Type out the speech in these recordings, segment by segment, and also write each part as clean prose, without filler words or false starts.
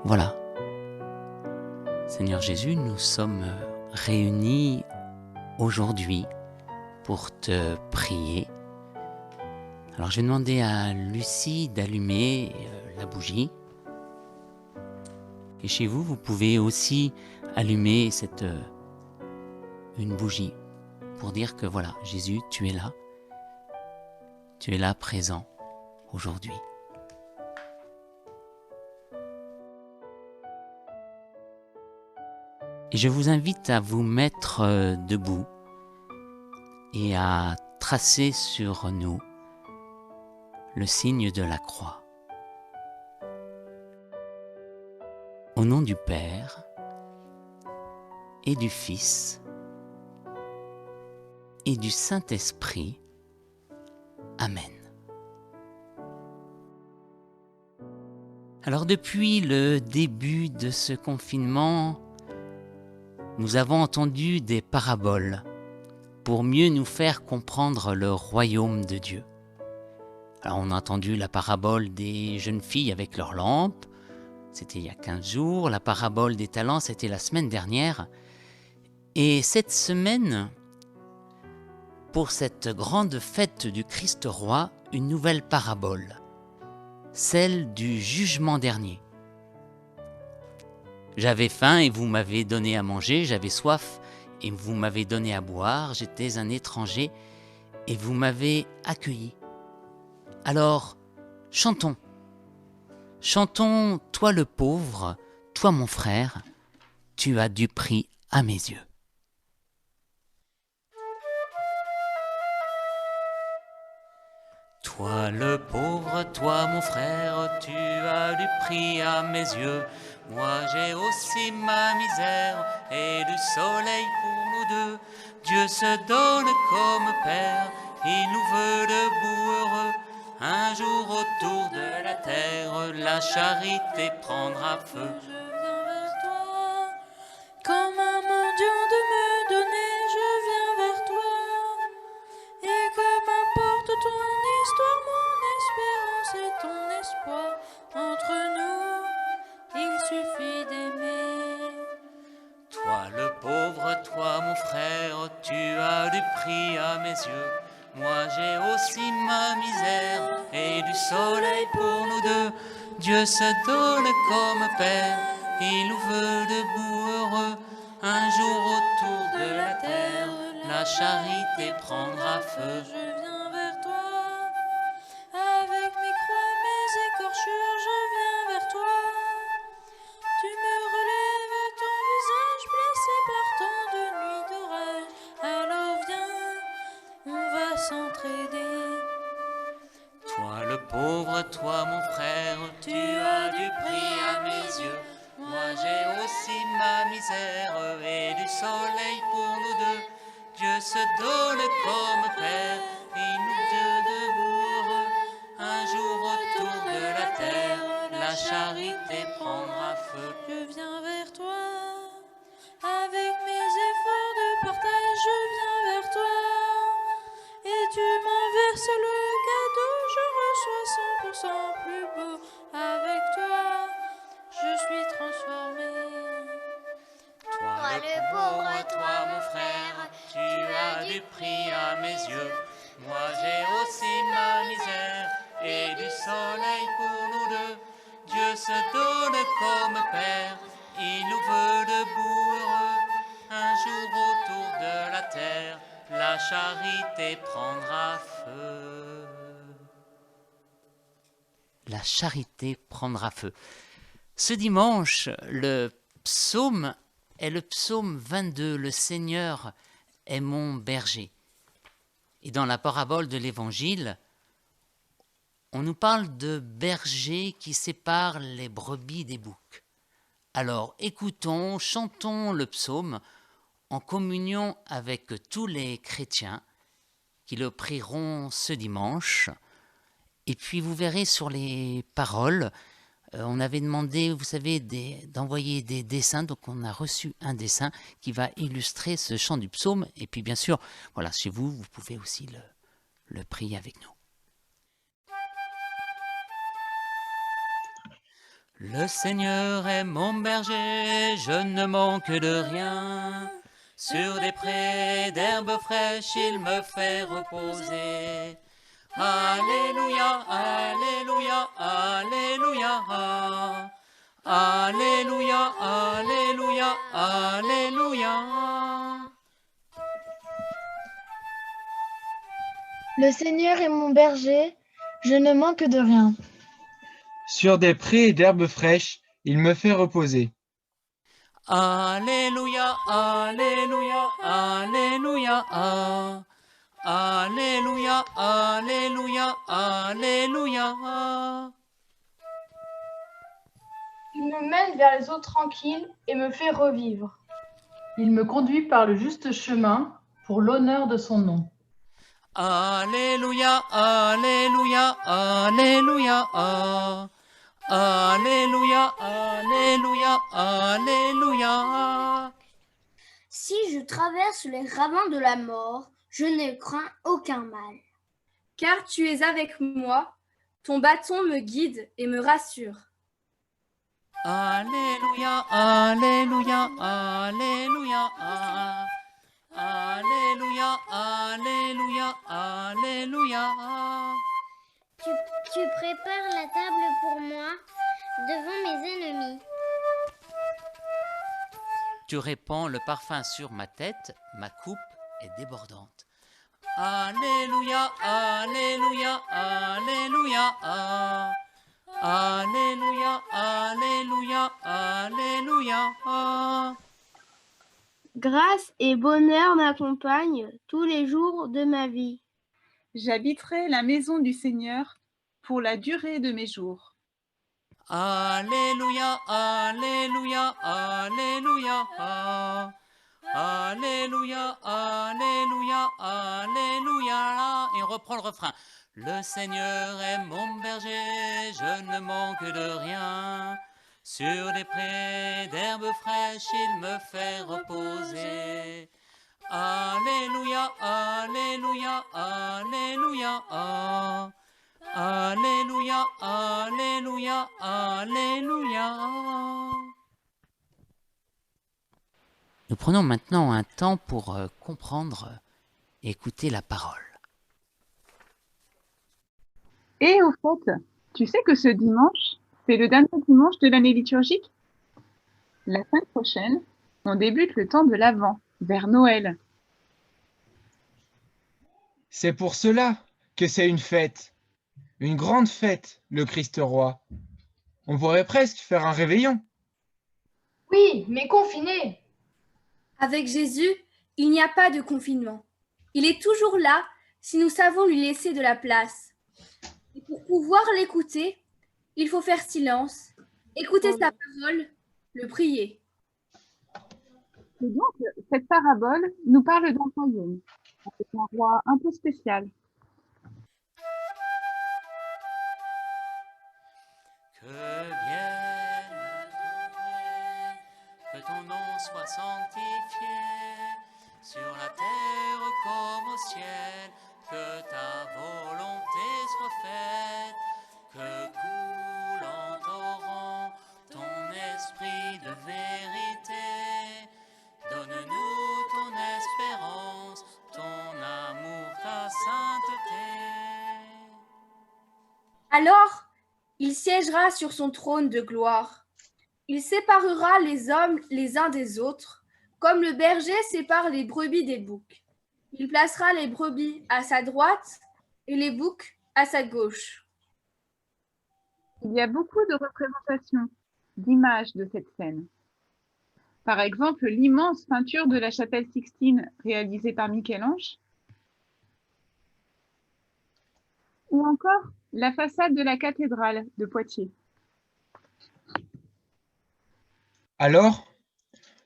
Voilà. Seigneur Jésus, nous sommes réunis aujourd'hui pour te prier. Alors je vais demander à Lucie d'allumer la bougie. Et chez vous, vous pouvez aussi allumer une bougie pour dire que voilà, Jésus, tu es là présent aujourd'hui. Et je vous invite à vous mettre debout et à tracer sur nous le signe de la croix. Au nom du Père et du Fils et du Saint-Esprit. Amen. Alors depuis le début de ce confinement, nous avons entendu des paraboles pour mieux nous faire comprendre le royaume de Dieu. Alors on a entendu la parabole des jeunes filles avec leurs lampes, c'était il y a 15 jours, la parabole des talents, c'était la semaine dernière. Et cette semaine, pour cette grande fête du Christ roi, une nouvelle parabole, celle du jugement dernier. J'avais faim et vous m'avez donné à manger, j'avais soif et vous m'avez donné à boire, j'étais un étranger et vous m'avez accueilli. Alors, chantons. Chantons, toi le pauvre, toi mon frère, tu as du prix à mes yeux. Toi le pauvre, toi mon frère, tu as du prix à mes yeux. Moi j'ai aussi ma misère et du soleil pour nous deux. Dieu se donne comme Père, il nous veut debout heureux. Un jour autour de la terre, la charité prendra feu. Je viens vers toi, comme un mendiant de me donner, je viens vers toi. Et que m'importe ton histoire, mon espérance et ton espoir. Entre nous, il suffit d'aimer. Toi le pauvre, toi mon frère, tu as du prix à mes yeux. Moi j'ai aussi ma misère et du soleil pour nous deux. Dieu se donne comme Père, il nous veut debout heureux. Un jour autour de la terre, la charité prendra feu. Je viens vers toi, avec mes croix, mes écorchures, je viens vers toi. Tu me relèves ton visage blessé par tant de nuits d'orage. Alors viens, on va s'entraider. Toi le pauvre, toi mon frère, tu as du prix à mes yeux. Moi j'ai aussi ma misère et du soleil pour nous deux. Dieu se donne comme Père, il nous veut debout heureux. Un jour autour de la terre, la charité prendra feu. Je viens vers toi, avec mes efforts de partage, je viens vers toi. Et tu m'enverses le cadeau, je reçois 100% plus beau. Avec toi, je suis transformé. Toi le pauvre, toi mon frère, tu as du prix à mes yeux. Moi j'ai aussi ma misère et du soleil pour nous deux. Dieu se donne comme Père, il nous veut debout heureux. Un jour autour de la terre, la charité prendra feu. La charité prendra feu. Ce dimanche, le psaume est le psaume 22, le Seigneur est mon berger. Et dans la parabole de l'Évangile, on nous parle de berger qui sépare les brebis des boucs. Alors écoutons, chantons le psaume en communion avec tous les chrétiens qui le prieront ce dimanche. Et puis vous verrez sur les paroles, on avait demandé, vous savez, d'envoyer des dessins, donc on a reçu un dessin qui va illustrer ce chant du psaume. Et puis bien sûr, voilà, chez vous, vous pouvez aussi le prier avec nous. Le Seigneur est mon berger, je ne manque de rien. Sur des prés d'herbes fraîches, il me fait reposer. Alléluia, Alléluia, Alléluia. Alléluia, Alléluia, Alléluia. Le Seigneur est mon berger, je ne manque de rien. Sur des prés d'herbes fraîches, il me fait reposer. Alléluia, Alléluia, Alléluia. Alléluia, Alléluia, Alléluia. Il me mène vers les eaux tranquilles et me fait revivre. Il me conduit par le juste chemin pour l'honneur de son nom. Alléluia, Alléluia, Alléluia. Alléluia, Alléluia, Alléluia. Si je traverse les ravins de la mort, je ne crains aucun mal. Car tu es avec moi, ton bâton me guide et me rassure. Alléluia, Alléluia, Alléluia. Alléluia, Alléluia, Alléluia. Tu prépares la table pour moi devant mes ennemis. Tu répands le parfum sur ma tête, ma coupe est débordante. Alléluia, Alléluia, Alléluia. Alléluia, Alléluia, Alléluia. Grâce et bonheur m'accompagnent tous les jours de ma vie. J'habiterai la maison du Seigneur pour la durée de mes jours. Alléluia, Alléluia, Alléluia. Alléluia, Alléluia, Alléluia. Et on reprend le refrain. Le Seigneur est mon berger, je ne manque de rien. Sur des prés d'herbes fraîches, il me fait reposer. Alléluia, Alléluia, Alléluia. Alléluia, Alléluia, Alléluia. Nous prenons maintenant un temps pour comprendre et écouter la parole. Et au fait, tu sais que ce dimanche, c'est le dernier dimanche de l'année liturgique? La semaine prochaine, on débute le temps de l'Avent, vers Noël. C'est pour cela que c'est une fête, une grande fête, le Christ roi. On pourrait presque faire un réveillon. Oui, mais confiné. Avec Jésus, il n'y a pas de confinement. Il est toujours là si nous savons lui laisser de la place. Et pour pouvoir l'écouter, il faut faire silence, écouter sa parole, le prier. Et donc, cette parabole nous parle d'un royaume, avec un roi un peu spécial. Que vienne ton règne, que ton nom soit sanctifié, sur la terre comme au ciel, que ta volonté soit faite, que coule en torrent ton esprit de vérité. Donne-nous ton espérance, ton amour, ta sainteté. Alors, il siégera sur son trône de gloire. Il séparera les hommes les uns des autres, comme le berger sépare les brebis des boucs. Il placera les brebis à sa droite et les boucs à sa gauche. Il y a beaucoup de représentations, d'images de cette scène. Par exemple, l'immense peinture de la chapelle Sixtine réalisée par Michel-Ange, ou encore la façade de la cathédrale de Poitiers. Alors,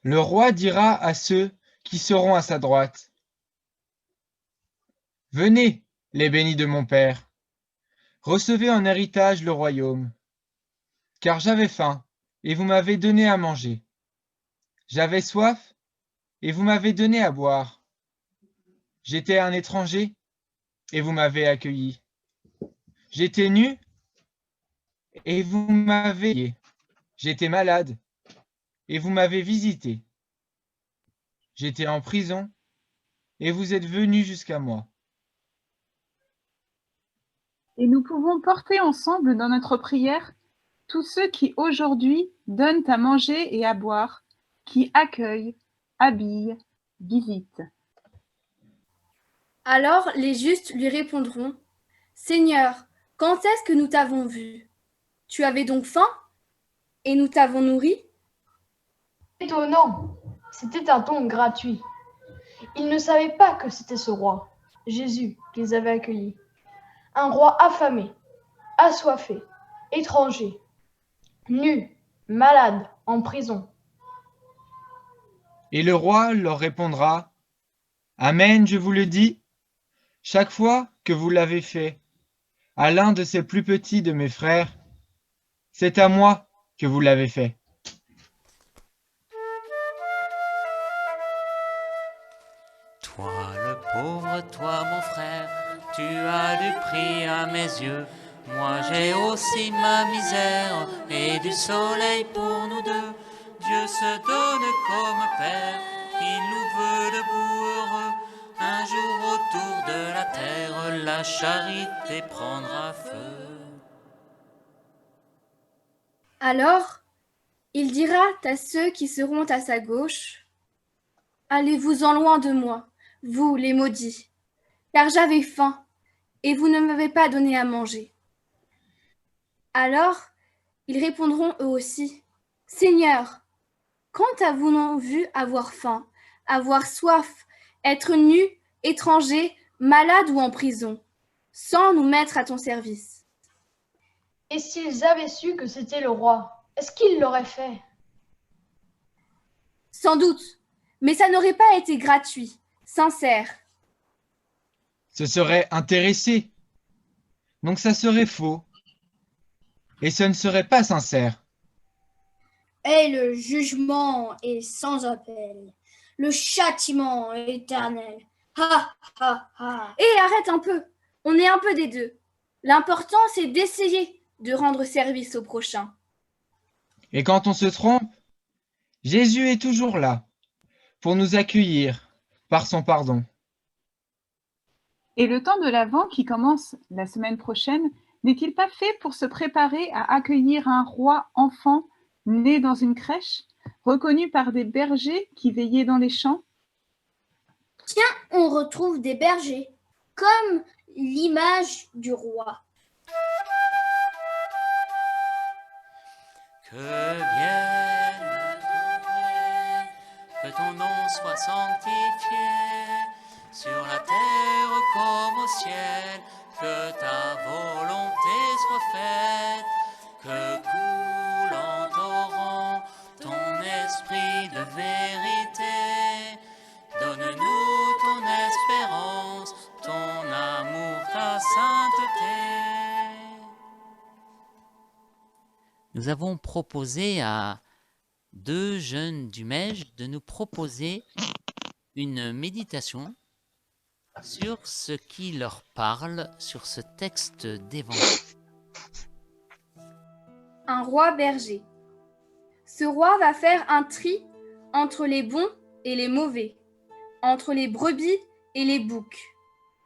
le roi dira à ceux qui seront à sa droite, « Venez, les bénis de mon Père, recevez en héritage le royaume, car j'avais faim, et vous m'avez donné à manger. J'avais soif, et vous m'avez donné à boire. J'étais un étranger, et vous m'avez accueilli. J'étais nu, et vous m'avez lié. J'étais malade et vous m'avez visité. J'étais en prison et vous êtes venu jusqu'à moi. Et nous pouvons porter ensemble dans notre prière tous ceux qui aujourd'hui donnent à manger et à boire, qui accueillent, habillent, visitent. Alors les justes lui répondront, Seigneur, quand est-ce que nous t'avons vu? Tu avais donc faim? Et nous t'avons nourri? Étonnant, c'était un don gratuit. Ils ne savaient pas que c'était ce roi, Jésus, qu'ils avaient accueilli. Un roi affamé, assoiffé, étranger, nu, malade, en prison. Et le roi leur répondra, Amen, je vous le dis, chaque fois que vous l'avez fait à l'un de ces plus petits de mes frères, c'est à moi que vous l'avez fait. Toi le pauvre, toi mon frère, tu as du prix à mes yeux. Moi j'ai aussi ma misère et du soleil pour nous deux. Dieu se donne comme Père, il nous veut debout heureux. Un jour autour de la terre, la charité prendra feu. Alors, il dira à ceux qui seront à sa gauche, allez-vous-en loin de moi, vous les maudits, car j'avais faim et vous ne m'avez pas donné à manger. Alors, ils répondront eux aussi, Seigneur, quand avons-nous vu avoir faim, avoir soif, être nus, étrangers, malades ou en prison, sans nous mettre à ton service? Et s'ils avaient su que c'était le roi, est-ce qu'ils l'auraient fait? Sans doute, mais ça n'aurait pas été gratuit, sincère. Ce serait intéressé. Donc ça serait faux. Et ce ne serait pas sincère. Et le jugement est sans appel, le châtiment est éternel. Ha, ha, ha. Et arrête un peu, on est un peu des deux. L'important, c'est d'essayer de rendre service au prochain. Et quand on se trompe, Jésus est toujours là pour nous accueillir par son pardon. Et le temps de l'Avent qui commence la semaine prochaine n'est-il pas fait pour se préparer à accueillir un roi enfant né dans une crèche, reconnu par des bergers qui veillaient dans les champs? Tiens, on retrouve des bergers, comme l'image du roi. Que vienne ton règne, que ton nom soit sanctifié, sur la terre comme au ciel, que ta volonté soit faite, que coule en torrent ton esprit de vérité. Donne-nous ton espérance, ton amour, ta sainteté. Nous avons proposé à 2 jeunes du Mège de nous proposer une méditation sur ce qui leur parle, sur ce texte d'évangile. Un roi berger. Ce roi va faire un tri entre les bons et les mauvais, entre les brebis et les boucs.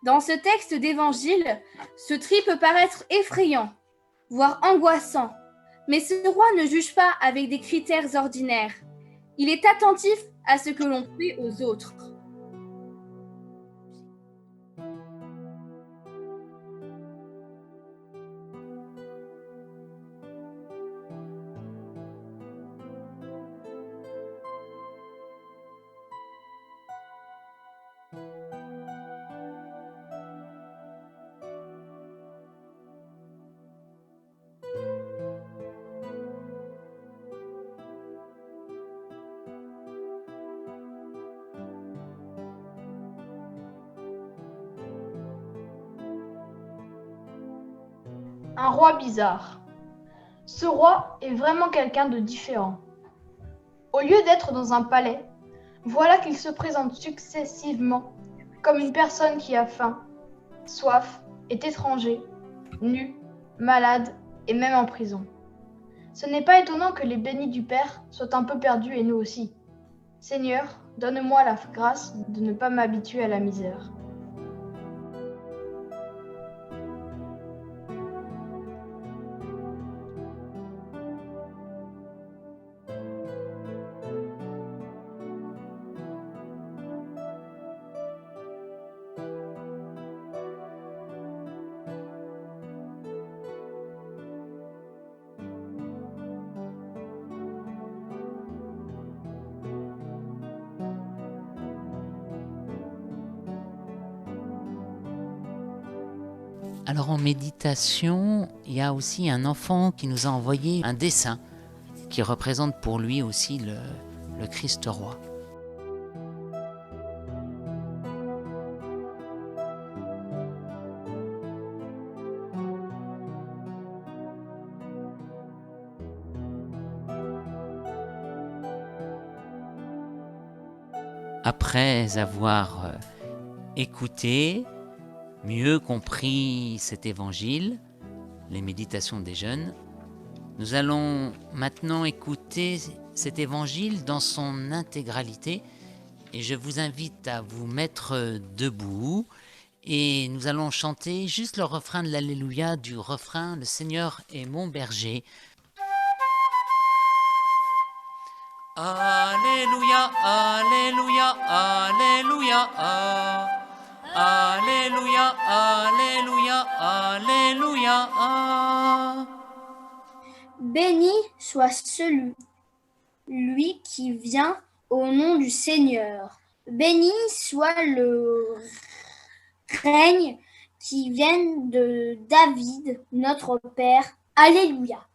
Dans ce texte d'évangile, ce tri peut paraître effrayant, voire angoissant, mais ce roi ne juge pas avec des critères ordinaires. Il est attentif à ce que l'on fait aux autres. Un roi bizarre. Ce roi est vraiment quelqu'un de différent. Au lieu d'être dans un palais, voilà qu'il se présente successivement comme une personne qui a faim, soif, est étranger, nu, malade et même en prison. Ce n'est pas étonnant que les bénis du Père soient un peu perdus et nous aussi. Seigneur, donne-moi la grâce de ne pas m'habituer à la misère. Alors en méditation, il y a aussi un enfant qui nous a envoyé un dessin qui représente pour lui aussi le Christ roi. Après avoir écouté, mieux compris cet évangile, les méditations des jeunes, nous allons maintenant écouter cet évangile dans son intégralité et je vous invite à vous mettre debout et nous allons chanter juste le refrain de l'Alléluia du refrain « Le Seigneur est mon berger ». Alléluia, Alléluia, Alléluia, Alléluia, Alléluia, Alléluia. Béni soit celui qui vient au nom du Seigneur. Béni soit le règne qui vient de David, notre Père. Alléluia.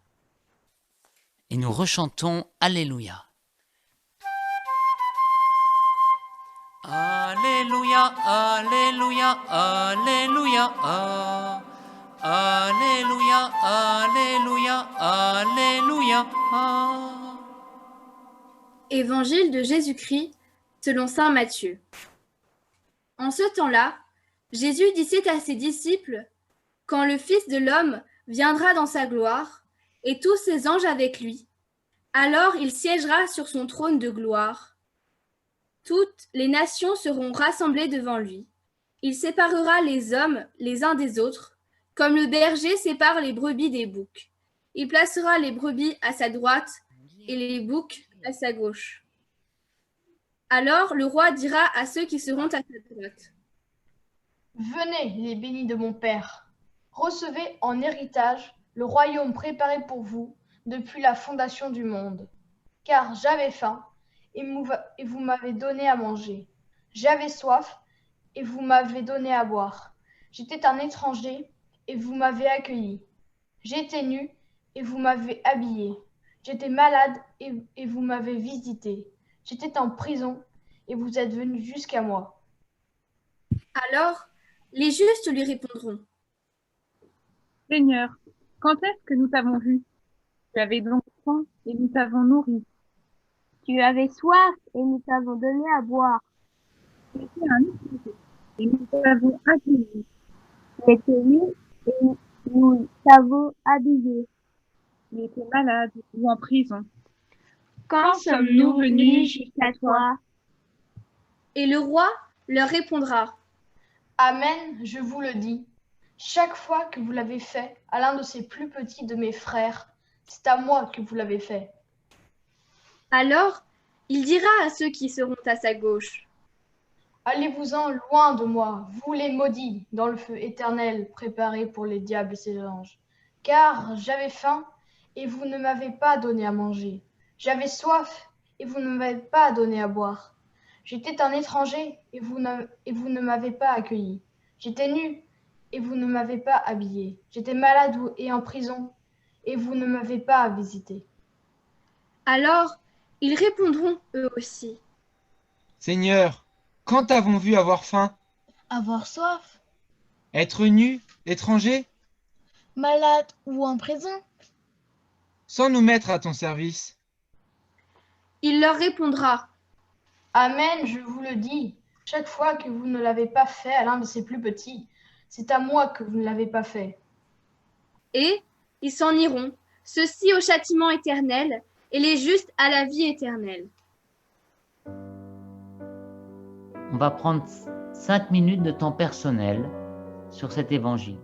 Et nous rechantons Alléluia. Alléluia, Alléluia, Alléluia, Alléluia, Alléluia, Alléluia. Évangile de Jésus-Christ selon saint Matthieu. En ce temps-là, Jésus disait à ses disciples, « Quand le Fils de l'homme viendra dans sa gloire, et tous ses anges avec lui, alors il siégera sur son trône de gloire. Toutes les nations seront rassemblées devant lui. Il séparera les hommes les uns des autres, comme le berger sépare les brebis des boucs. Il placera les brebis à sa droite et les boucs à sa gauche. Alors le roi dira à ceux qui seront à sa droite, « Venez, les bénis de mon Père, recevez en héritage le royaume préparé pour vous depuis la fondation du monde. Car j'avais faim, et vous m'avez donné à manger. J'avais soif, et vous m'avez donné à boire. J'étais un étranger, et vous m'avez accueilli. J'étais nu, et vous m'avez habillé. J'étais malade, et vous m'avez visité. J'étais en prison, et vous êtes venus jusqu'à moi. » Alors les justes lui répondront, « Seigneur, quand est-ce que nous t'avons vu? Tu avais donc faim et nous t'avons nourri. Tu avais soif et nous t'avons donné à boire. Tu étais un étranger et nous t'avons accueilli. Tu étais nu et nous t'avons habillé. Tu étais malade ou en prison. Quand sommes-nous venus jusqu'à toi? » Et le roi leur répondra, « Amen, je vous le dis. Chaque fois que vous l'avez fait à l'un de ces plus petits de mes frères, c'est à moi que vous l'avez fait. » Alors il dira à ceux qui seront à sa gauche, « Allez-vous-en loin de moi, vous les maudits, dans le feu éternel préparé pour les diables et ses anges. Car j'avais faim, et vous ne m'avez pas donné à manger. J'avais soif, et vous ne m'avez pas donné à boire. J'étais un étranger, et vous ne m'avez pas accueilli. J'étais nu, et vous ne m'avez pas habillé. J'étais malade et en prison, et vous ne m'avez pas visité. » Alors ils répondront eux aussi, « Seigneur, quand t'avons vu avoir faim? Avoir soif? Être nu, étranger? Malade ou en prison? Sans nous mettre à ton service. » Il leur répondra, « Amen, je vous le dis, chaque fois que vous ne l'avez pas fait à l'un de ces plus petits, c'est à moi que vous ne l'avez pas fait. » Et ils s'en iront, ceux-ci au châtiment éternel et les justes à la vie éternelle. On va prendre 5 minutes de temps personnel sur cet évangile.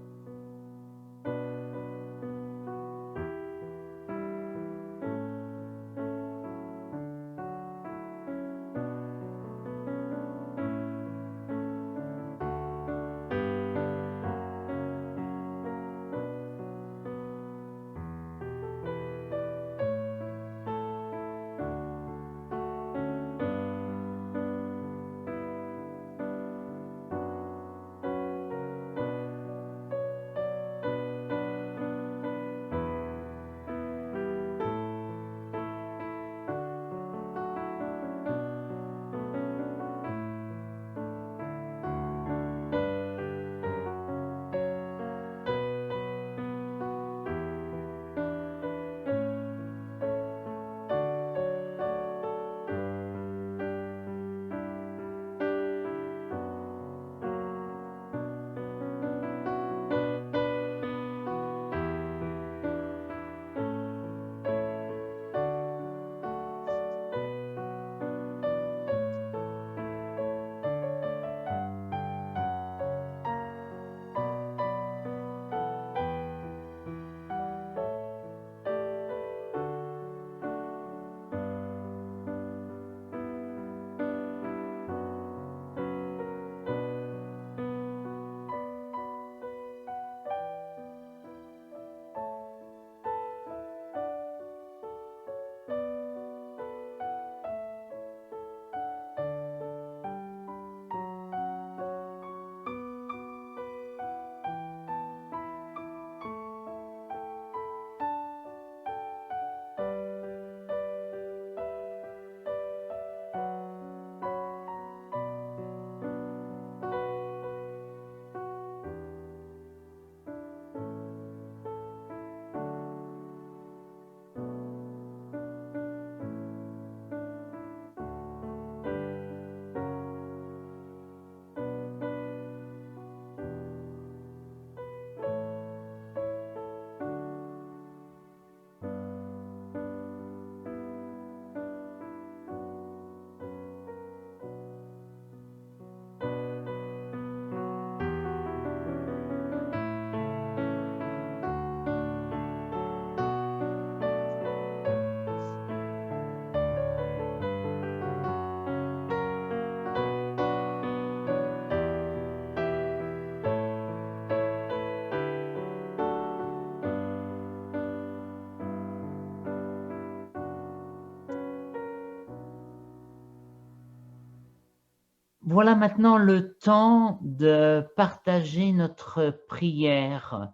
Voilà maintenant le temps de partager notre prière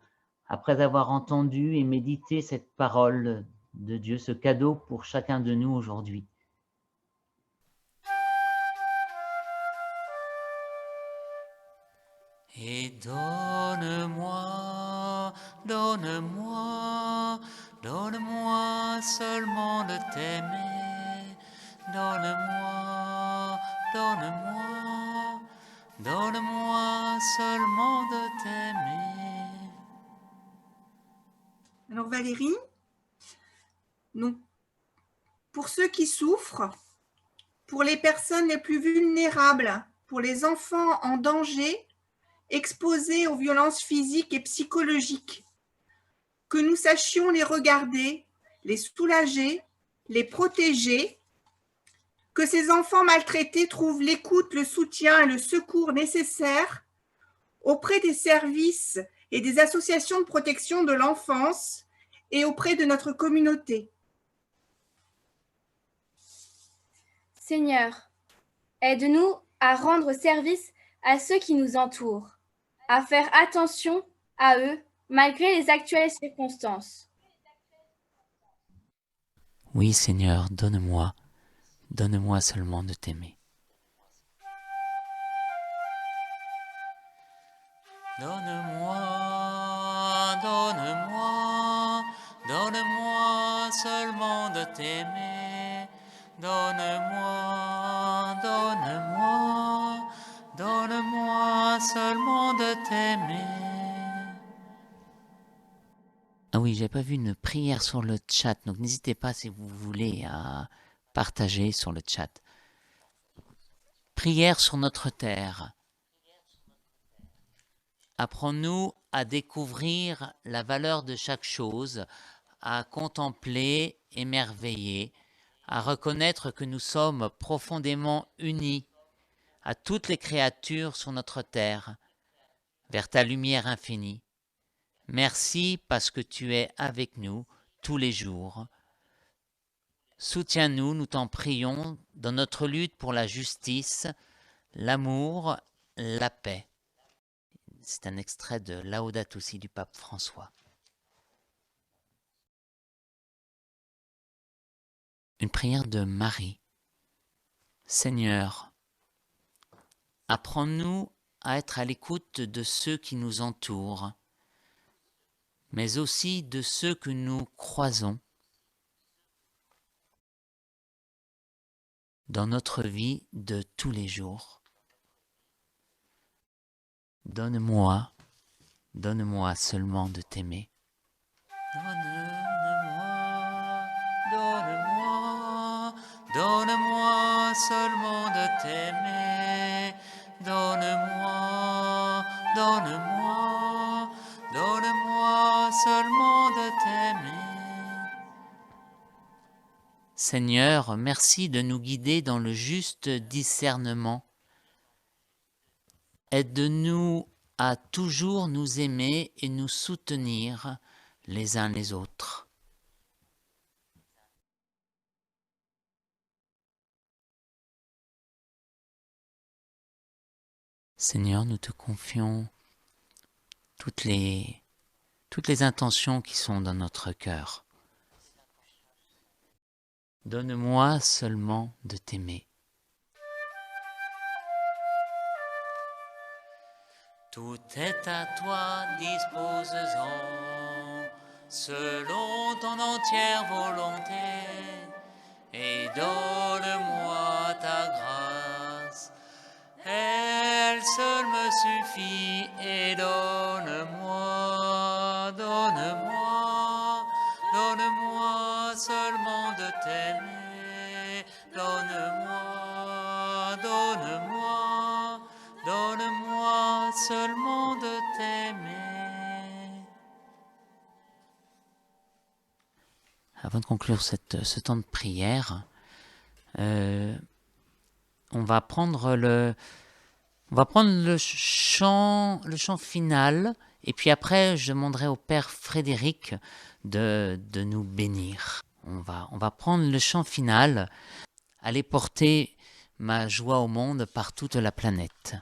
après avoir entendu et médité cette parole de Dieu, ce cadeau pour chacun de nous aujourd'hui. Et donne-moi, donne-moi, donne-moi seulement de t'aimer. Donne-moi, donne-moi, donne-moi seulement de t'aimer. Alors Valérie, donc, pour ceux qui souffrent, pour les personnes les plus vulnérables, pour les enfants en danger, exposés aux violences physiques et psychologiques, que nous sachions les regarder, les soulager, les protéger, que ces enfants maltraités trouvent l'écoute, le soutien et le secours nécessaires auprès des services et des associations de protection de l'enfance et auprès de notre communauté. Seigneur, aide-nous à rendre service à ceux qui nous entourent, à faire attention à eux malgré les actuelles circonstances. Oui, Seigneur, donne-moi seulement de t'aimer. Donne-moi, donne-moi, donne-moi seulement de t'aimer. Donne-moi, donne-moi, donne-moi seulement de t'aimer. Ah oui, j'ai pas vu une prière sur le chat, donc n'hésitez pas si vous voulez à partager sur le chat. Prière sur notre terre. Apprends-nous à découvrir la valeur de chaque chose, à contempler, émerveiller, à reconnaître que nous sommes profondément unis à toutes les créatures sur notre terre, vers ta lumière infinie. Merci parce que tu es avec nous tous les jours. Soutiens-nous, nous t'en prions, dans notre lutte pour la justice, l'amour, la paix. C'est un extrait de Laudato Si du pape François. Une prière de Marie. Seigneur, apprends-nous à être à l'écoute de ceux qui nous entourent, mais aussi de ceux que nous croisons dans notre vie de tous les jours. Donne-moi seulement de t'aimer. Donne-moi seulement de t'aimer. Donne-moi seulement de t'aimer. Seigneur, merci de nous guider dans le juste discernement. Aide-nous à toujours nous aimer et nous soutenir les uns les autres. Seigneur, nous te confions toutes les intentions qui sont dans notre cœur. Donne-moi seulement de t'aimer. Tout est à toi, dispose-en, selon ton entière volonté, et donne-moi ta grâce. Elle seule me suffit, et donne-moi seulement de t'aimer. Donne-moi seulement de t'aimer. Avant de conclure ce temps de prière, on va prendre le chant final, et puis après je demanderai au Père Frédéric de nous bénir. On va prendre le chant final, aller porter ma joie au monde par toute la planète.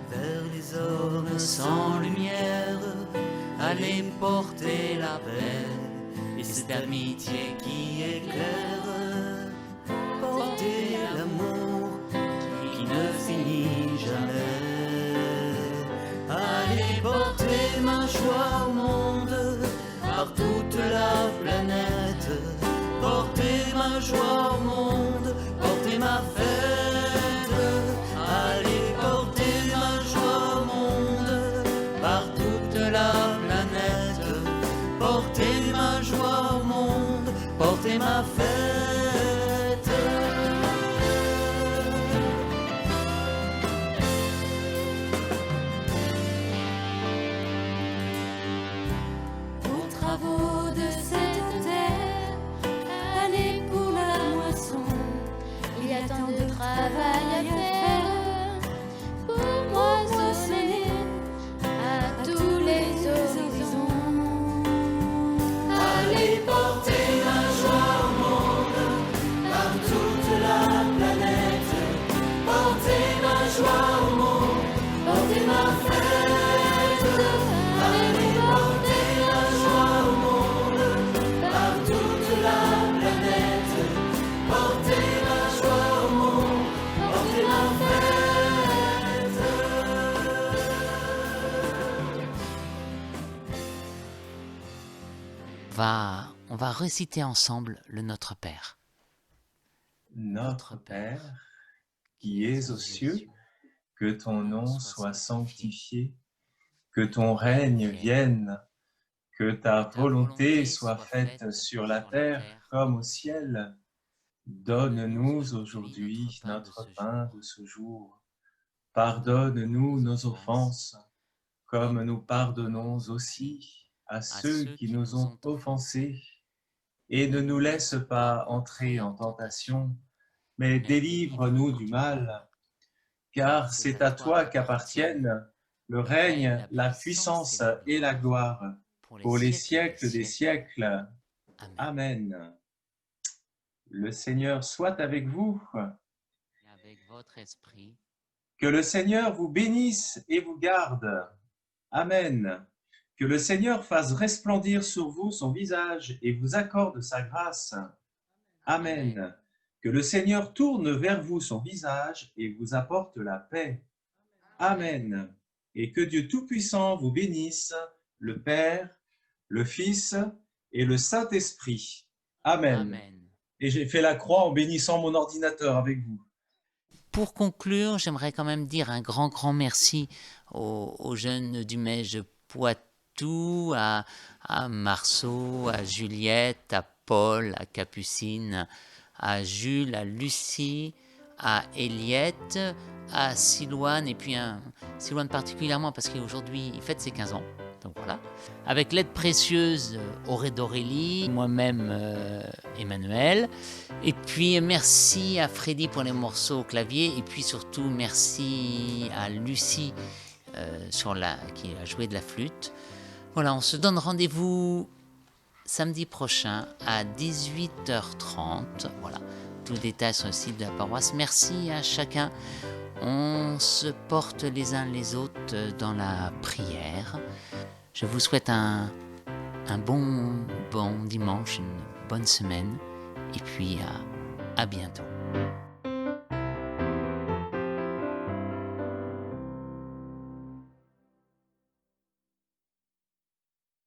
Vers les zones sans lumière, allez porter la paix, et cette amitié qui éclaire. Portez l'amour qui ne finit jamais. Allez porter ma joie au monde par toute la planète. Portez ma joie au monde, portez ma fête. Allez porter ma joie au monde par toute la planète. Portez ma joie au monde, portez ma fête. Travail à faire pour moissonner à tous les horizons. Allez porter ma joie au monde par toute la planète. Portez ma joie au monde, portez ma fête. Allez porter ma joie au monde par toute la planète. Portez ma joie au monde, portez ma fête. On va réciter ensemble le Notre Père. Notre Père, qui es aux cieux, que ton nom soit sanctifié, que ton règne vienne, que ta volonté soit faite sur la terre comme au ciel. Donne-nous aujourd'hui notre pain de ce jour. Pardonne-nous nos offenses, comme nous pardonnons aussi à ceux qui nous ont offensés. Et ne nous laisse pas entrer en tentation, mais délivre-nous du mal. Car c'est à toi qu'appartiennent le règne, la puissance et la gloire, pour les siècles des siècles. Amen. Le Seigneur soit avec vous. Avec votre esprit. Que le Seigneur vous bénisse et vous garde. Amen. Que le Seigneur fasse resplendir sur vous son visage et vous accorde sa grâce. Amen. Que le Seigneur tourne vers vous son visage et vous apporte la paix. Amen. Et que Dieu Tout-Puissant vous bénisse, le Père, le Fils et le Saint-Esprit. Amen. Amen. Et j'ai fait la croix en bénissant mon ordinateur avec vous. Pour conclure, j'aimerais quand même dire un grand merci aux jeunes du Mège Poitou, à Marceau, à Juliette, à Paul, à Capucine, à Jules, à Lucie, à Eliette, à Silouane, et puis Silouane particulièrement parce qu'aujourd'hui il fête ses 15 ans. Donc voilà. Avec l'aide précieuse Auré d'Aurélie, moi-même Emmanuel. Et puis merci à Freddy pour les morceaux au clavier. Et puis surtout merci à Lucie qui a joué de la flûte. Voilà, on se donne rendez-vous samedi prochain à 18h30. Voilà, tous les détails sur le site de la paroisse. Merci à chacun. On se porte les uns les autres dans la prière. Je vous souhaite un bon dimanche, une bonne semaine, et puis à bientôt.